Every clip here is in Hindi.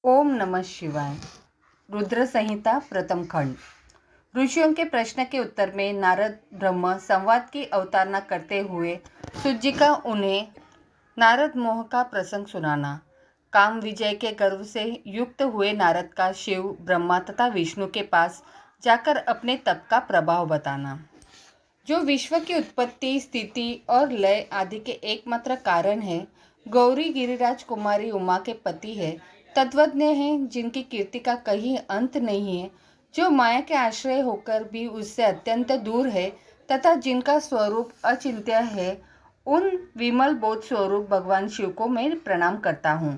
ओम नमः शिवाय। रुद्र संहिता प्रथम खंड। ऋषियों के प्रश्न के उत्तर में नारद ब्रह्म संवाद की अवतारणा करते हुए सूत का उन्हें नारद मोह का प्रसंग सुनाना। काम विजय के गर्व से युक्त हुए नारद का शिव, ब्रह्मा तथा विष्णु के पास जाकर अपने तप का प्रभाव बताना। जो विश्व की उत्पत्ति, स्थिति और लय आदि के एकमात्र कारण है, गौरी गिरिराज कुमारी उमा के पति है, तत्वज्ञ हैं जिनकी कीर्ति का कहीं अंत नहीं है, जो माया के आश्रय होकर भी उससे अत्यंत दूर है तथा जिनका स्वरूप अचिंत्य है, उन विमल बोध स्वरूप भगवान शिव को मैं प्रणाम करता हूँ।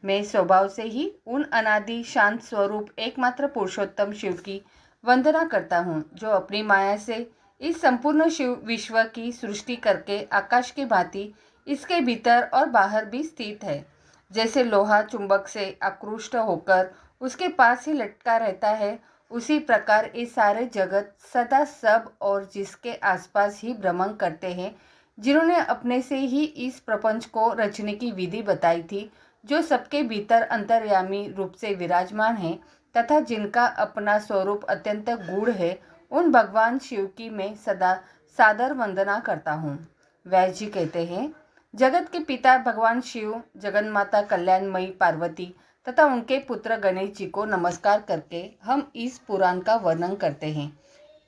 मैं स्वभाव से ही उन अनादि शांत स्वरूप एकमात्र पुरुषोत्तम शिव की वंदना करता हूँ, जो अपनी माया से इस संपूर्ण शिव विश्व की सृष्टि करके आकाश की भांति इसके भीतर और बाहर भी स्थित है। जैसे लोहा चुंबक से आकृष्ट होकर उसके पास ही लटका रहता है, उसी प्रकार ये सारे जगत सदा सब और जिसके आसपास ही भ्रमण करते हैं, जिन्होंने अपने से ही इस प्रपंच को रचने की विधि बताई थी, जो सबके भीतर अंतर्यामी रूप से विराजमान है तथा जिनका अपना स्वरूप अत्यंत गूढ़ है, उन भगवान शिव की मैं सदा सादर वंदना करता हूँ। व्यास जी कहते हैं, जगत के पिता भगवान शिव, जगन्माता कल्याणमयी पार्वती तथा उनके पुत्र गणेश जी को नमस्कार करके हम इस पुराण का वर्णन करते हैं।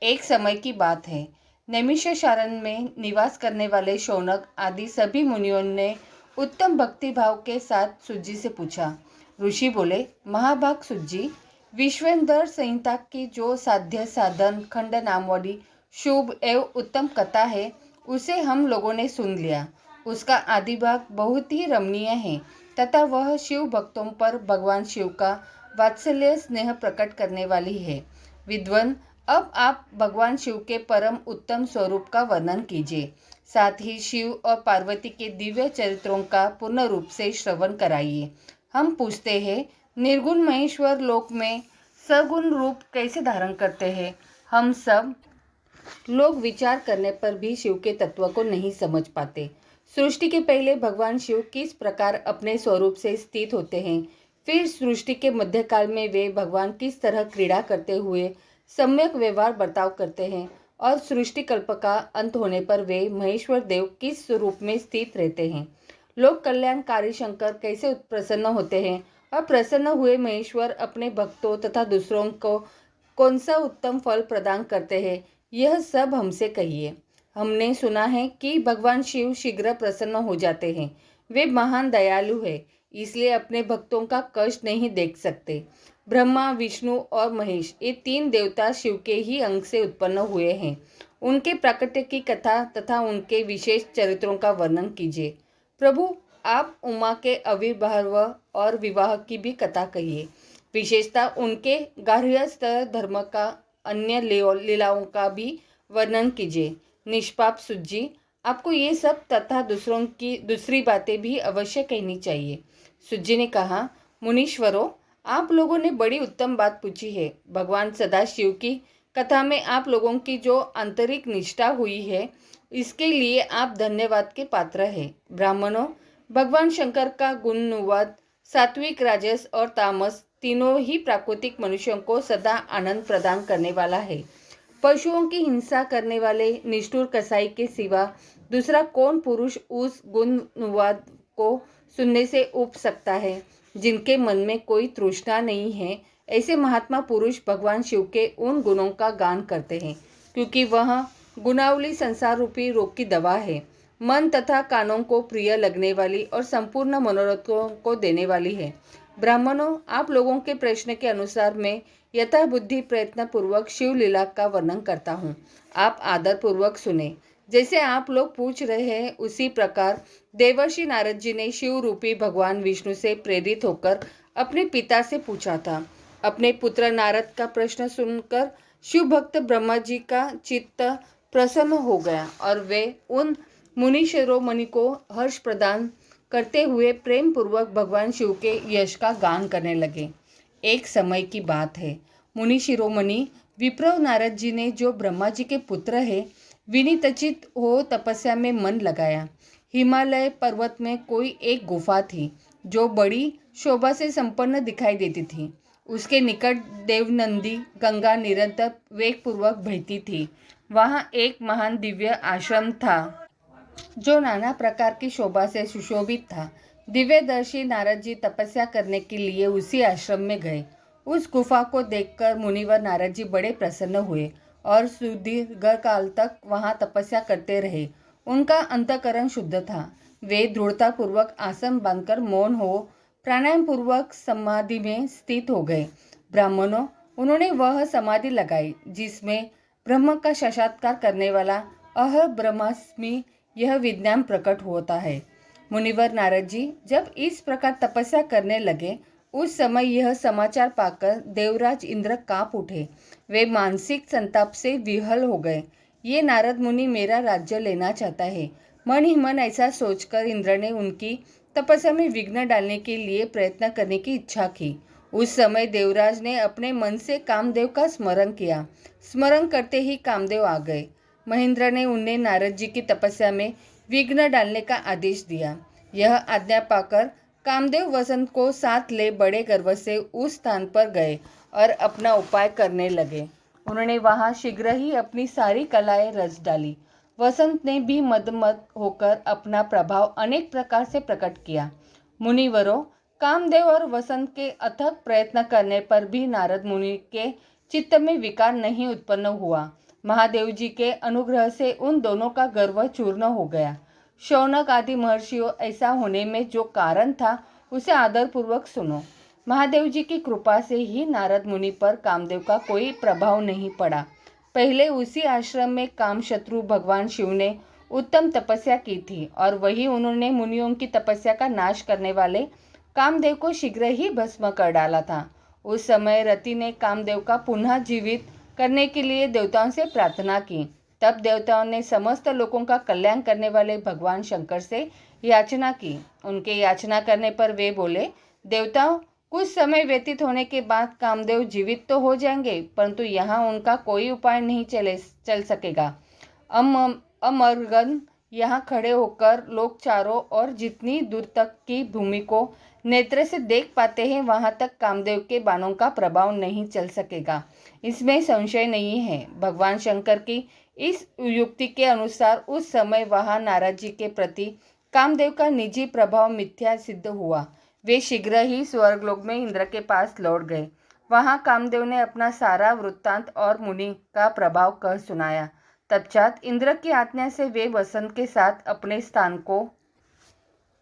एक समय की बात है, नैमिषारण्य में निवास करने वाले शौनक आदि सभी मुनियों ने उत्तम भक्ति भाव के साथ सूत जी से पूछा। ऋषि बोले, महाभाग सूत जी, विश्वेंद्र संहिता की जो साध्य साधन खंड नाम वाली शुभ एवं उत्तम कथा है, उसे हम लोगों ने सुन लिया। उसका आदि भाग बहुत ही रमणीय है तथा वह शिव भक्तों पर भगवान शिव का वात्सल्य स्नेह प्रकट करने वाली है। विद्वान, अब आप भगवान शिव के परम उत्तम स्वरूप का वर्णन कीजिए, साथ ही शिव और पार्वती के दिव्य चरित्रों का पूर्ण रूप से श्रवण कराइए। हम पूछते हैं, निर्गुण महेश्वर लोक में सगुण रूप कैसे धारण करते हैं? हम सब लोग विचार करने पर भी शिव के तत्व को नहीं समझ पाते। सृष्टि के पहले भगवान शिव किस प्रकार अपने स्वरूप से स्थित होते हैं, फिर सृष्टि के मध्यकाल में वे भगवान किस तरह क्रीड़ा करते हुए सम्यक व्यवहार बर्ताव करते हैं और सृष्टि कल्प का अंत होने पर वे महेश्वर देव किस रूप में स्थित रहते हैं। लोक कल्याणकारी शंकर कैसे प्रसन्न होते हैं और प्रसन्न हुए महेश्वर अपने भक्तों तथा दूसरों को कौन सा उत्तम फल प्रदान करते हैं, यह सब हमसे कहिए। हमने सुना है कि भगवान शिव शीघ्र प्रसन्न हो जाते हैं। वे महान दयालु है, इसलिए अपने भक्तों का कष्ट नहीं देख सकते। ब्रह्मा, विष्णु और महेश ये तीन देवता शिव के ही अंग से उत्पन्न हुए हैं। उनके प्राकट्य की कथा तथा उनके विशेष चरित्रों का वर्णन कीजिए। प्रभु, आप उमा के आविर्भाव और विवाह की भी कथा कहिए। विशेषतः उनके गार्हस्थ धर्म का अन्य लीलाओं का भी वर्णन कीजिए। निष्पाप सूत जी, आपको ये सब तथा दूसरों की दूसरी बातें भी अवश्य कहनी चाहिए। सूत जी ने कहा, मुनीश्वरों, आप लोगों ने बड़ी उत्तम बात पूछी है। भगवान सदाशिव की कथा में आप लोगों की जो आंतरिक निष्ठा हुई है, इसके लिए आप धन्यवाद के पात्र हैं। ब्राह्मणों, भगवान शंकर का गुणानुवाद सात्विक, राजस और तामस तीनों ही प्राकृतिक मनुष्यों को सदा आनंद प्रदान करने वाला है। पशुओं की हिंसा करने वाले निष्ठुर कसाई के सिवा दूसरा कौन पुरुष उस गुणानुवाद को सुनने से उब सकता है? जिनके मन में कोई तृष्णा नहीं है, ऐसे महात्मा पुरुष भगवान शिव के उन गुणों का गान करते हैं, क्योंकि वह गुणावली संसार रूपी रोग की दवा है, मन तथा कानों को प्रिय लगने वाली और संपूर्ण मनोरथों को देने वाली है। ब्राह्मणों, आप लोगों के प्रश्न के अनुसार मैं यथा बुद्धि प्रयत्न पूर्वक शिव लीला का वर्णन करता हूँ। आप आदर पूर्वक सुने। जैसे आप लोग पूछ रहे हैं, उसी प्रकार देवर्षि नारद जी ने शिव रूपी भगवान विष्णु से प्रेरित होकर अपने पिता से पूछा था। अपने पुत्र नारद का प्रश्न सुनकर शिव भक्त ब्रह्मा जी का चित्त प्रसन्न हो गया और वे उन मुनि शिरोमणि को हर्ष प्रदान करते हुए प्रेम पूर्वक भगवान शिव के यश का गान करने लगे। एक समय की बात है, मुनि शिरोमणि विप्र नारद जी ने, जो ब्रह्मा जी के पुत्र है, विनीतचित हो तपस्या में मन लगाया। हिमालय पर्वत में कोई एक गुफा थी, जो बड़ी शोभा से संपन्न दिखाई देती थी। उसके निकट देवनंदी गंगा निरंतर वेगपूर्वक बहती थी। वहाँ एक महान दिव्य आश्रम था जो नाना प्रकार की शोभा से सुशोभित था। दिव्यदर्शी नारद जी तपस्या करने के लिए उसी आश्रम में गए। उस गुफा को देखकर मुनिवर नारद जी बड़े प्रसन्न हुए और सुदीर्घ काल तक वहां तपस्या करते रहे। उनका अंतःकरण शुद्ध था। वे दृढ़तापूर्वक आसन बांधकर मौन हो प्राणायाम पूर्वक समाधि में स्थित हो गए। ब्राह्मणों, उन्होंने वह समाधि लगाई जिसमें ब्रह्म का साक्षात्कार करने वाला अह ब्रह्मास्मि यह विज्ञान प्रकट होता है। मुनिवर नारद जी जब इस प्रकार तपस्या करने लगे, उस समय यह समाचार पाकर देवराज इंद्र कांप उठे। वे मानसिक संताप से विह्वल हो गए। ये नारद मुनि मेरा राज्य लेना चाहता है। मन ही मन ऐसा सोचकर इंद्र ने उनकी तपस्या में विघ्न डालने के लिए प्रयत्न करने की इच्छा की। उस समय देवराज ने अपने मन से कामदेव का स्मरण किया। स्मरण करते ही कामदेव आ गए। महेंद्र ने उन्हें नारद जी की तपस्या में विघ्न डालने का आदेश दिया। यह आज्ञा पाकर कामदेव वसंत को साथ ले बड़े गर्व से उस स्थान पर गए और अपना उपाय करने लगे। उन्होंने वहां शीघ्र ही अपनी सारी कलाएं रच डाली। वसंत ने भी मदमद होकर अपना प्रभाव अनेक प्रकार से प्रकट किया। मुनिवरों, कामदेव और वसंत के अथक प्रयत्न करने पर भी नारद मुनि के चित्त में विकार नहीं उत्पन्न हुआ। महादेव जी के अनुग्रह से उन दोनों का गर्व चूर्ण हो गया। शौनक आदि महर्षियों, ऐसा होने में जो कारण था उसे आदरपूर्वक सुनो। महादेव जी की कृपा से ही नारद मुनि पर कामदेव का कोई प्रभाव नहीं पड़ा। पहले उसी आश्रम में कामशत्रु भगवान शिव ने उत्तम तपस्या की थी और वही उन्होंने मुनियों की तपस्या का नाश करने वाले कामदेव को शीघ्र ही भस्म कर डाला था। उस समय रति ने कामदेव का पुनः जीवित करने के लिए देवताओं से प्रार्थना की। तब देवताओं ने समस्त लोगों का कल्याण करने वाले भगवान शंकर से याचना की। उनके याचना करने पर वे बोले, देवताओं, कुछ समय व्यतीत होने के बाद कामदेव जीवित तो हो जाएंगे, परंतु यहाँ उनका कोई उपाय नहीं चल सकेगा। अमरगन यहाँ खड़े होकर लोग चारों और जितनी दूर तक की भूमि को नेत्र से देख पाते हैं, वहां तक कामदेव के बाणों का प्रभाव नहीं चल सकेगा, इसमें संशय नहीं है। भगवान शंकर की इस युक्ति के अनुसार उस समय वहां नारद जी के प्रति कामदेव का निजी प्रभाव मिथ्या सिद्ध हुआ। वे शीघ्र ही स्वर्गलोक में इंद्र के पास लौट गए। वहां कामदेव ने अपना सारा वृत्तांत और मुनि का प्रभाव कह सुनाया। तत्पश्चात इंद्र की आज्ञा से वे वसंत के साथ अपने स्थान को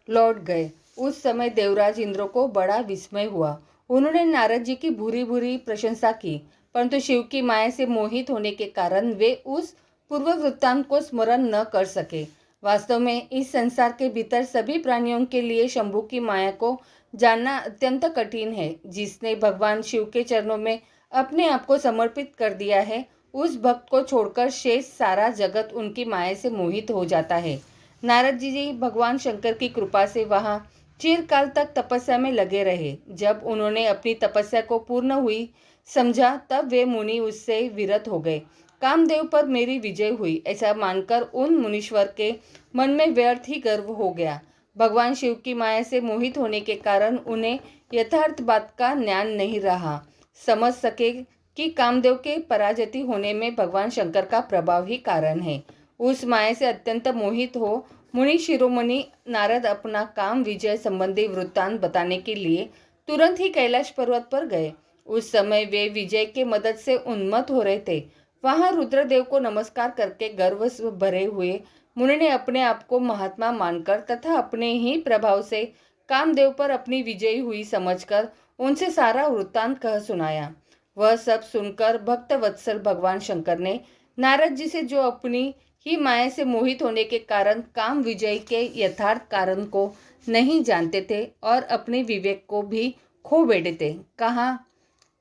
लौट गए। उस समय देवराज इंद्र को बड़ा विस्मय हुआ। उन्होंने नारद जी की भूरी भूरी प्रशंसा की, परंतु शिव की माया से मोहित होने के कारण वे उस पूर्व वृत्तांत को स्मरण न कर सके। वास्तव में इस संसार के भीतर सभी प्राणियों के लिए शंभु की माया को जानना अत्यंत कठिन है। जिसने भगवान शिव के चरणों में अपने आप को समर्पित कर दिया है, उस भक्त को छोड़कर शेष सारा जगत उनकी माया से मोहित हो जाता है। नारद जी भगवान शंकर की कृपा से वहां चिरकाल तक तपस्या में लगे रहे। जब उन्होंने अपनी तपस्या को पूर्ण हुई समझा, तब वे मुनि उससे विरत हो गए। कामदेव पर मेरी विजय हुई, ऐसा मानकर उन मुनीश्वर के मन में व्यर्थ ही गर्व हो गया। भगवान शिव की माया से मोहित होने के कारण उन्हें यथार्थ बात का ज्ञान नहीं रहा। समझ सके कि कामदेव के पराजित होने में भगवान शंकर का प्रभाव ही कारण है। उस माया से अत्यंत मोहित हो मुनि शिरोमणि नारद अपना काम विजय संबंधी वृत्तांत बताने के लिए तुरंत ही कैलाश पर्वत पर गए। उस समय वे विजय के मदद से उन्मत्त हो रहे थे। वहां रुद्रदेव को नमस्कार करके गर्व से भरे हुए मुनि ने अपने आप को महात्मा मानकर तथा अपने ही प्रभाव से कामदेव पर अपनी विजय हुई समझकर उनसे सारा वृत्तांत कह सुनाया। वह सब सुनकर भक्त वत्सल भगवान शंकर ने नारद जी से, जो अपनी ही माया से मोहित होने के कारण काम विजय के यथार्थ कारण को नहीं जानते थे और अपने विवेक को भी खो बैठे थे, कहा।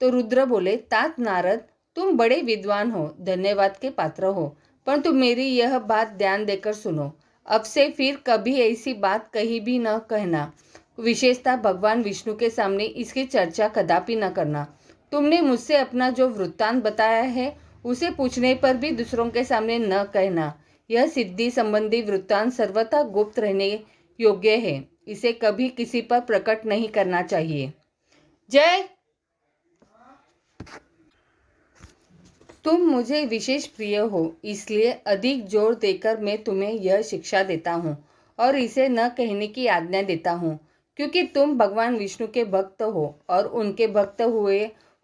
तो रुद्र बोले, तात नारद, तुम बड़े विद्वान हो, धन्यवाद के पात्र हो, परंतु मेरी यह बात ध्यान देकर सुनो। अब से फिर कभी ऐसी बात कहीं भी न कहना, विशेषतः भगवान विष्णु के सामने इसकी चर्चा कदापि न करना। तुमने मुझसे अपना जो वृत्तांत बताया है उसे पूछने पर भी दूसरों के सामने न कहना। यह सिद्धि संबंधी वृत्तांत सर्वथा गुप्त रहने योग्य है। इसे कभी किसी पर प्रकट नहीं करना चाहिए। जय, तुम मुझे विशेष प्रिय हो, इसलिए अधिक जोर देकर मैं तुम्हें यह शिक्षा देता हूँ और इसे न कहने की आज्ञा देता हूँ, क्योंकि तुम भगवान विष्णु के भक्त हो और उनके भक्त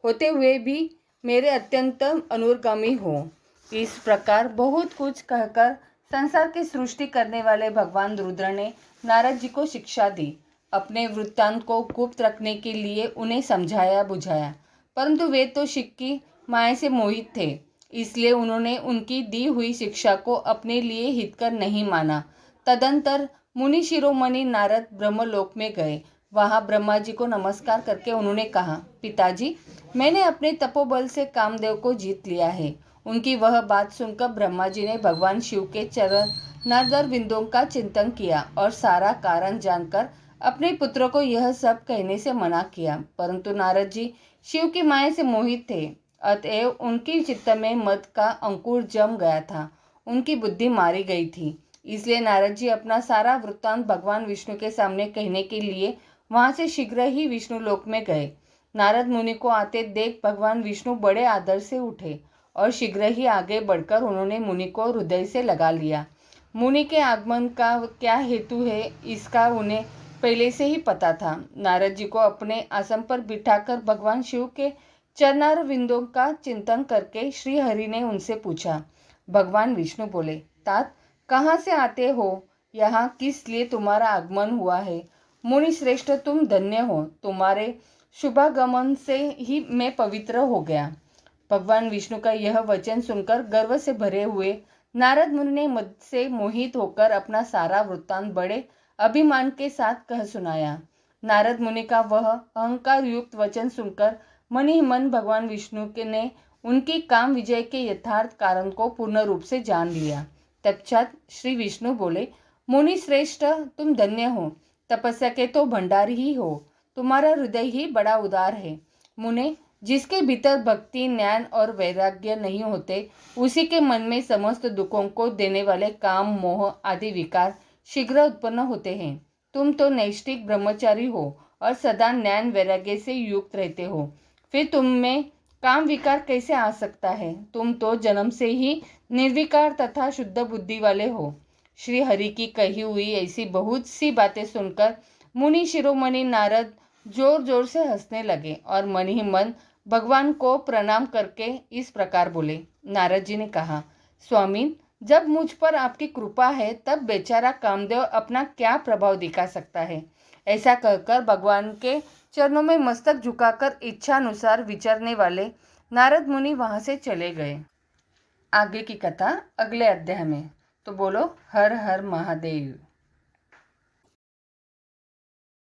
होते हुए भी मेरे अत्यंत अनुगामी हो। इस प्रकार बहुत कुछ कहकर संसार की सृष्टि करने वाले भगवान रुद्र ने नारद जी को शिक्षा दी। अपने वृत्तांत को गुप्त रखने के लिए उन्हें समझाया बुझाया, परंतु वे तो शिव की माया से मोहित थे, इसलिए उन्होंने उनकी दी हुई शिक्षा को अपने लिए हितकर नहीं माना। तदंतर मुनि शिरोमणि नारद ब्रह्मलोक में गए। वहां ब्रह्मा जी को नमस्कार करके उन्होंने कहा, पिताजी, मैंने अपने तपोबल से कामदेव को जीत लिया है। उनकी वह बात सुनकर ब्रह्मा जी ने भगवान शिव के चरणारविंदों बिंदुओं का चिंतन किया और सारा कारण जानकर अपने पुत्र को यह सब कहने से मना किया, परंतु नारद जी शिव की माया से मोहित थे, अतएव उनकी चित्त में मद का अंकुर जम गया था, उनकी बुद्धि मारी गई थी। इसलिए नारद जी अपना सारा वृत्तांत भगवान विष्णु के सामने कहने के लिए वहां से शीघ्र ही विष्णु लोक में गए। नारद मुनि को आते देख भगवान विष्णु बड़े आदर से उठे और शीघ्र ही आगे बढ़कर उन्होंने मुनि को हृदय से लगा लिया। मुनि के आगमन का क्या हेतु है, इसका उन्हें पहले से ही पता था। नारद जी को अपने आसन पर बिठाकर भगवान शिव के चरणारविंदों का चिंतन करके श्री हरि ने उनसे पूछा। भगवान विष्णु बोले, तात, कहाँ से आते हो? यहाँ किस लिए तुम्हारा आगमन हुआ है? मुनि श्रेष्ठ, तुम धन्य हो, तुम्हारे शुभागमन से ही मैं पवित्र हो गया। भगवान विष्णु का यह वचन सुनकर गर्व से भरे हुए नारद मुनि ने मद से मोहित होकर अपना सारा वृत्तांत बड़े अभिमान के साथ कह सुनाया। नारद मुनि का वह अहंकार युक्त वचन सुनकर मन ही मन भगवान विष्णु ने उनकी काम विजय के यथार्थ कारण को पूर्ण रूप से जान लिया। तत्पश्चात श्री विष्णु बोले, मुनि श्रेष्ठ, तुम धन्य हो, तपस्या के तो भंडार ही हो, तुम्हारा हृदय ही बड़ा उदार है। मुने, जिसके भीतर भक्ति, ज्ञान और वैराग्य नहीं होते, उसी के मन में समस्त दुखों को देने वाले काम, मोह आदि विकार शीघ्र उत्पन्न होते हैं। तुम तो नैष्ठिक ब्रह्मचारी हो और सदा ज्ञान वैराग्य से युक्त रहते हो, फिर तुम में काम विकार कैसे आ सकता है? तुम तो जन्म से ही निर्विकार तथा शुद्ध बुद्धि वाले हो। श्री हरि की कही हुई ऐसी बहुत सी बातें सुनकर मुनि शिरोमणि नारद जोर जोर से हंसने लगे और मन ही मन भगवान को प्रणाम करके इस प्रकार बोले। नारद जी ने कहा, स्वामी, जब मुझ पर आपकी कृपा है तब बेचारा कामदेव अपना क्या प्रभाव दिखा सकता है। ऐसा कहकर भगवान के चरणों में मस्तक झुकाकर इच्छानुसार विचरने वाले नारद मुनि वहां से चले गए। आगे की कथा अगले अध्याय में। तो बोलो हर हर महादेव।